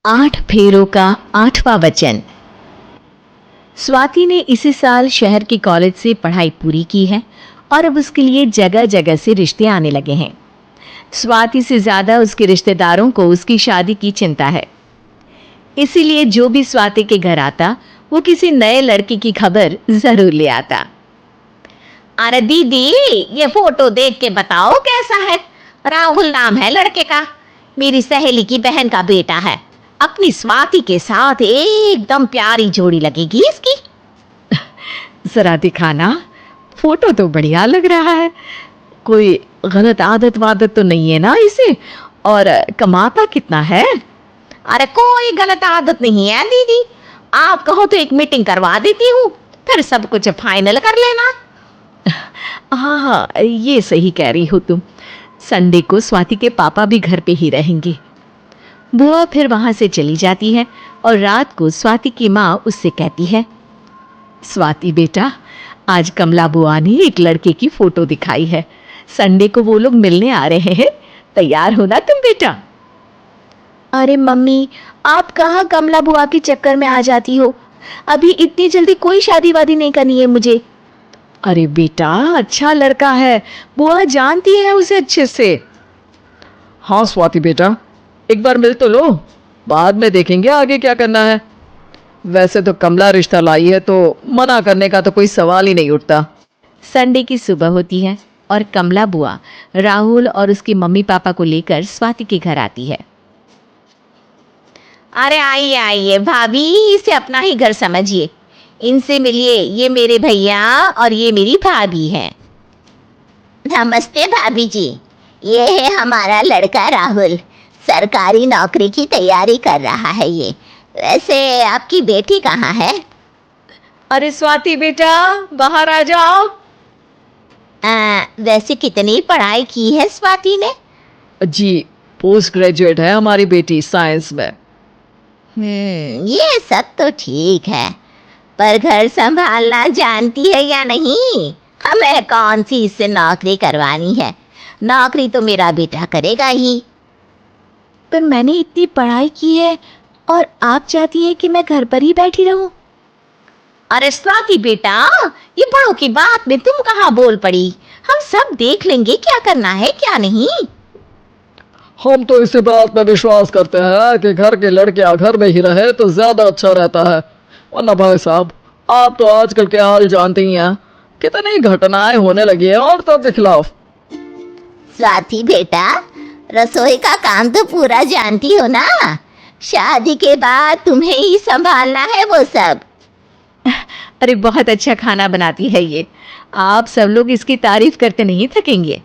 8 फेरों का 8वां वचन। स्वाति ने इसी साल शहर के कॉलेज से पढ़ाई पूरी की है और अब उसके लिए जगह जगह से रिश्ते आने लगे हैं। स्वाति से ज्यादा उसके रिश्तेदारों को उसकी शादी की चिंता है, इसीलिए जो भी स्वाति के घर आता वो किसी नए लड़के की खबर जरूर ले आता। अरे दीदी, ये फोटो देख के बताओ कैसा है। राहुल नाम है लड़के का, मेरी सहेली की बहन का बेटा है। अपनी स्वाति के साथ एकदम प्यारी जोड़ी लगेगी इसकी। जरा दिखाना, फोटो तो बढ़िया लग रहा है। कोई गलत आदत वादत तो नहीं है ना इसे? और कमाता कितना है? अरे कोई गलत आदत नहीं है दीदी, आप कहो तो एक मीटिंग करवा देती हूँ, फिर सब कुछ फाइनल कर लेना। हाँ हाँ, ये सही कह रही हो तुम। संडे को स्वाति के पापा भी घर पे ही रहेंगे। बुआ फिर वहां से चली जाती है और रात को स्वाति की माँ उससे कहती है, स्वाति बेटा, आज कमला बुआ ने एक लड़के की फोटो दिखाई है। संडे को वो लोग मिलने आ रहे हैं, तैयार हो ना तुम बेटा? अरे मम्मी, आप कहाँ कमला बुआ के चक्कर में आ जाती हो? अभी इतनी जल्दी कोई शादी वादी नहीं करनी है मुझे। अरे बेटा, अच्छा लड़का है, बुआ जानती है उसे अच्छे से। हाँ स्वाति बेटा, एक बार मिल तो लो, बाद में देखेंगे आगे क्या करना है। वैसे तो कमला रिश्ता लाई है तो मना करने का तो कोई सवाल ही नहीं उठता। संडे की सुबह होती है और कमला बुआ राहुल और उसके मम्मी पापा को लेकर स्वाति के घर आती है। अरे आइए आइए भाभी, इसे अपना ही घर समझिए, इनसे मिलिए। ये मेरे भैया और ये मेरी भाभी है। नमस्ते भाभी जी, ये है हमारा लड़का राहुल, सरकारी नौकरी की तैयारी कर रहा है ये। वैसे आपकी बेटी कहाँ है? अरे स्वाति बेटा, बाहर आ जाओ। वैसे कितनी पढ़ाई की है स्वाति ने? जी, पोस्ट ग्रेजुएट है हमारी बेटी साइंस में। ये सब तो ठीक है, पर घर संभालना जानती है या नहीं? हमें कौन सी इससे नौकरी करवानी है, नौकरी तो मेरा बेटा करेगा ही। पर मैंने इतनी पढ़ाई की है और आप चाहती हैं कि मैं घर पर ही बैठी रहूं? अरे स्वाति बेटा, ये बड़ों की बात में तुम कहाँ बोल पड़ी? हम सब देख लेंगे क्या करना है क्या नहीं। हम तो इसी बात में विश्वास करते हैं कि घर के लड़कियां घर में ही रहे तो ज्यादा अच्छा रहता है। वरना भाई साहब, आप तो आजकल के हाल जानते ही हैं, कितनी घटनाएं होने लगी है औरतों के खिलाफ। स्वाति बेटा, रसोई का काम तो पूरा जानती हो ना? शादी के बाद तुम्हें ही संभालना है वो सब। अरे बहुत अच्छा खाना बनाती है ये, आप सब लोग इसकी तारीफ करते नहीं थकेंगे।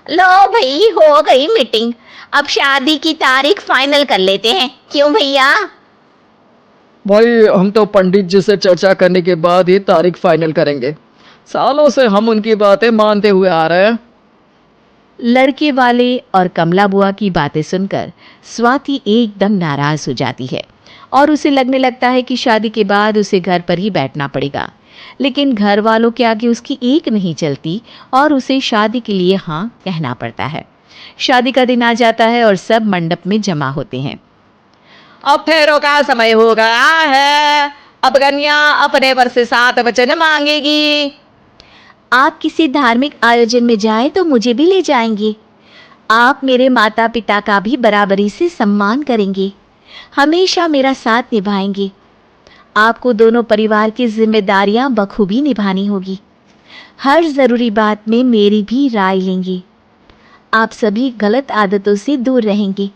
लो भाई, हो गई मीटिंग, अब शादी की तारीख फाइनल कर लेते हैं, क्यों भैया? भाई, हम तो पंडित जी से चर्चा करने के बाद ही तारीख फाइनल करेंगे। सालों से हम उनकी बातें मानते हुए आ रहे हैं। लड़के वाले और कमला बुआ की बातें सुनकर स्वाति एकदम नाराज हो जाती है और उसे लगने लगता है कि शादी के बाद उसे घर पर ही बैठना पड़ेगा। लेकिन घर वालों के आगे उसकी एक नहीं चलती और उसे शादी के लिए हाँ कहना पड़ता है। शादी का दिन आ जाता है और सब मंडप में जमा होते हैं। अब फेरों का समय हो गया है, अब कन्या अपने वर से 7 वचन मांगेगी। आप किसी धार्मिक आयोजन में जाएं तो मुझे भी ले जाएंगे। आप मेरे माता पिता का भी बराबरी से सम्मान करेंगे, हमेशा मेरा साथ निभाएंगे। आपको दोनों परिवार की जिम्मेदारियां बखूबी निभानी होगी। हर ज़रूरी बात में मेरी भी राय लेंगे। आप सभी गलत आदतों से दूर रहेंगे।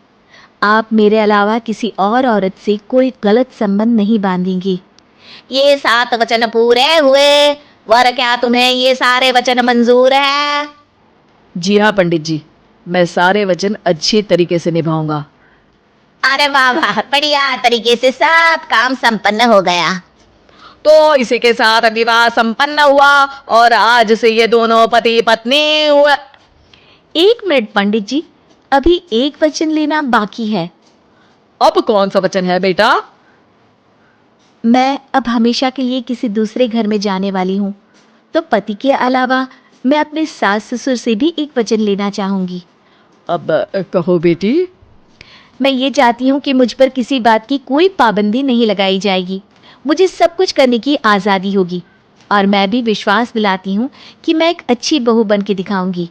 आप मेरे अलावा किसी और औरत से कोई गलत संबंध नहीं बांधेंगे। ये 7 वचन पूरे हुए, वर क्या तुम्हें ये सारे वचन मंजूर है? जी हाँ पंडित जी, मैं सारे वचन अच्छे तरीके से निभाऊंगा। अरे वाह वाह, बढ़िया तरीके से सब काम संपन्न हो गया। तो इसी के साथ विवाह संपन्न हुआ और आज से ये दोनों पति पत्नी हुए। 1 मिनट पंडित जी, अभी एक वचन लेना बाकी है। अब कौन सा वचन है बेटा? मैं अब हमेशा के लिए किसी दूसरे घर में जाने वाली हूँ, तो पति के अलावा मैं अपने सास ससुर से भी एक वचन लेना चाहूँगी। अब कहो बेटी। मैं ये चाहती हूँ कि मुझ पर किसी बात की कोई पाबंदी नहीं लगाई जाएगी। मुझे सब कुछ करने की आज़ादी होगी और मैं भी विश्वास दिलाती हूँ कि मैं एक अच्छी बहू बन के दिखाऊंगी।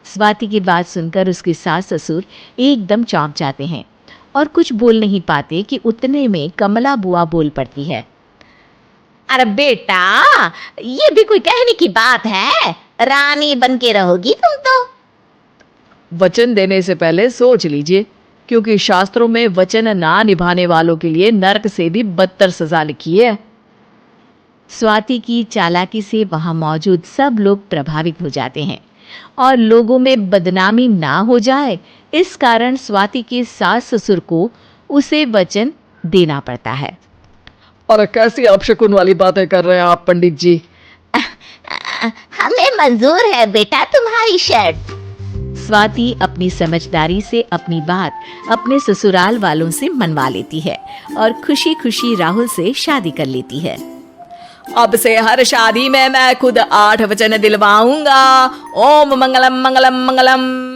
स्वाति की बात सुनकर उसके सास ससुर एकदम चौंक जाते हैं और कुछ बोल नहीं पाते कि उतने में कमला बुआ बोल पड़ती है। अरे बेटा, ये भी कोई कहने की बात है? रानी बन के रहोगी तुम तो। वचन देने से पहले सोच लीजिए, क्योंकि शास्त्रों में वचन ना निभाने वालों के लिए नरक से भी बदतर सजा लिखी है। स्वाति की चालाकी से वहां मौजूद सब लोग प्रभावित हो जाते हैं और लोगों में बदनामी ना हो जाए, इस कारण स्वाति के सास ससुर को उसे वचन देना पड़ता है। और कैसी अपशकुन वाली बातें कर रहे हैं आप पंडित जी? हमें मंजूर है बेटा तुम्हारी शर्त। स्वाति अपनी समझदारी से अपनी बात अपने ससुराल वालों से मनवा लेती है और खुशी खुशी राहुल से शादी कर लेती है। अब से हर शादी में मैं खुद 8 वचन दिलवाऊंगा। ओम मंगलम मंगलम मंगलम।